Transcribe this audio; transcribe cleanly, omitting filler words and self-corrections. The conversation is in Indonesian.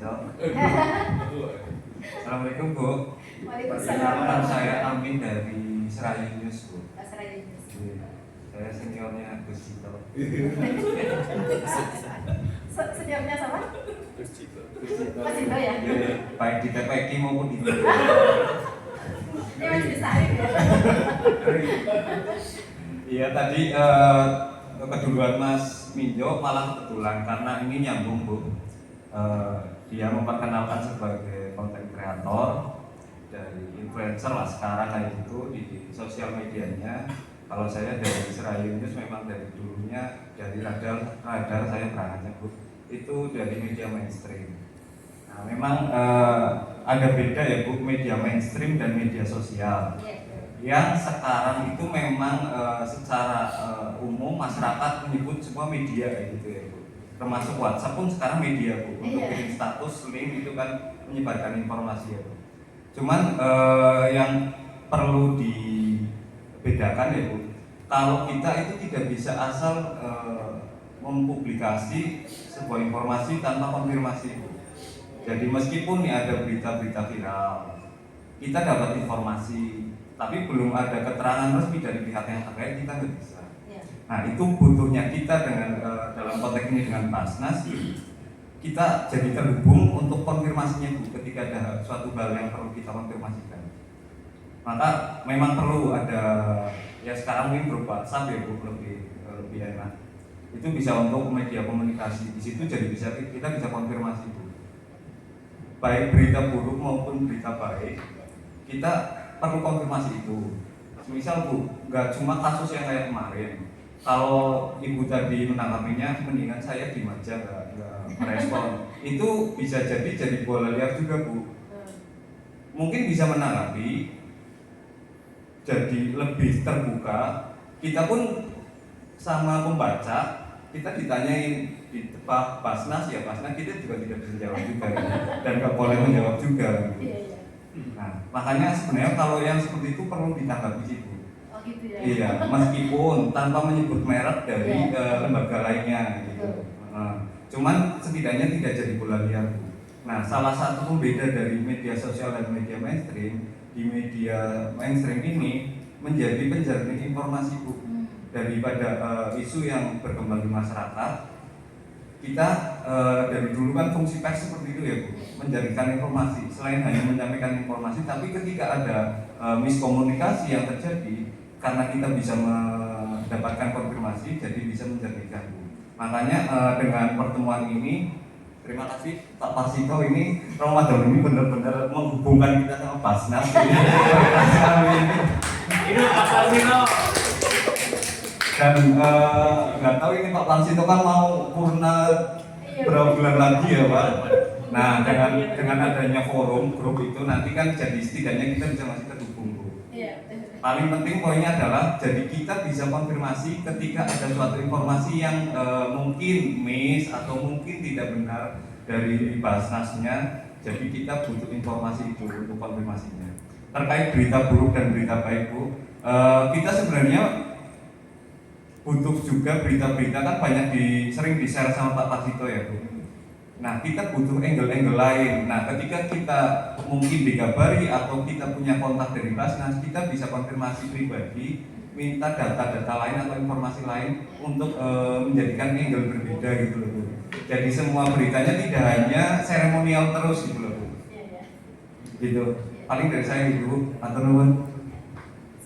Sito. Assalamualaikum Bu. Waalaikumsalam. Saya Amin dari Serayu News Bu. Serayu News. Saya seniornya Gus Sito. Seniornya sama? Gus Sito. Mas Indro ya? Baik di TPQ maupun di Ini masih bisa ya? Iya tadi keduluan Mas Minjo malah kebetulan karena ini nyambung Bu. Dia memperkenalkan sebagai konten kreator dari influencer lah sekarang kayak gitu di sosial medianya. Kalau saya dari Serayu News memang dari dulunya dari radar saya berangkatnya Bu itu dari media mainstream. Nah memang ada beda ya Bu media mainstream dan media sosial. Yang sekarang itu memang secara umum masyarakat menyebut semua media kayak gitu ya Bu. Termasuk WhatsApp pun sekarang media Bu. Untuk kirim status, link itu kan menyebarkan informasi ya Bu. Cuman yang perlu dibedakan ya Bu, kalau kita itu tidak bisa asal mempublikasi sebuah informasi tanpa konfirmasi Bu. Jadi meskipun nih ada berita-berita viral, kita dapat informasi, tapi belum ada keterangan resmi dari pihak yang terkait, kita nggak bisa. Nah itu butuhnya kita dengan dalam konteks ini dengan Basnas, kita jadi terhubung untuk konfirmasinya Bu ketika ada suatu hal yang perlu kita konfirmasikan. Maka memang perlu ada ya sekarang mungkin berupa WhatsApp ya Bu lebih enak. Itu bisa untuk media komunikasi di situ jadi kita bisa konfirmasi Bu. Baik berita buruk maupun berita baik kita perlu konfirmasi itu. Misal Bu, nggak cuma kasus yang kayak kemarin. Kalau Ibu tadi menanggapinya, mendingan saya diem aja nggak merespon. Itu bisa jadi bola liar juga Bu. Mungkin bisa menanggapi, jadi lebih terbuka. Kita pun sama pembaca, kita ditanyain di tempat Basnas ya Basnas kita juga tidak bisa jawab juga dan nggak boleh menjawab juga. Nah makanya sebenarnya kalau yang seperti itu perlu ditanggapi sih Bu. Gitu ya? Iya, meskipun tanpa menyebut merek dari lembaga lainnya gitu. Cuman setidaknya tidak jadi bola liar Bu. Nah, salah satu pembeda dari media sosial dan media mainstream, di media mainstream ini menjadi penjaring informasi Bu. Daripada isu yang berkembang di masyarakat, kita dari dulu kan fungsi pers seperti itu ya Bu, menjaringkan informasi. Selain hanya menyampaikan informasi, tapi ketika ada miskomunikasi yang terjadi, karena kita bisa mendapatkan konfirmasi, jadi bisa menjernihkan Bu. Makanya dengan pertemuan ini, terima kasih Pak Parsito ini Ramadan ini benar-benar menghubungkan kita sama Basnas. Ini Pak Parsito. Dan nggak tahu ini Pak Parsito kan mau purna berapa bulan lagi ya Pak. Nah dengan adanya forum grup itu nanti kan jadi setidaknya kita bisa masih terhubung Bu. Paling penting poinnya adalah jadi kita bisa konfirmasi ketika ada suatu informasi yang mungkin miss atau mungkin tidak benar dari Basnasnya, jadi kita butuh informasi itu untuk konfirmasinya. Terkait berita buruk dan berita baik Bu, kita sebenarnya butuh juga berita-berita kan banyak sering di-share sama Pak Parsito ya Bu. Nah kita butuh angle-angle lain. Nah ketika kita mungkin dikabari atau kita punya kontak dari Basnas, kita bisa konfirmasi pribadi, minta data-data lain atau informasi lain untuk menjadikan angle berbeda gitu loh Bu. Jadi semua beritanya tidak hanya seremonial terus gitu loh Bu. Gitu. Paling dari saya gitu Bu. Atur nuwun.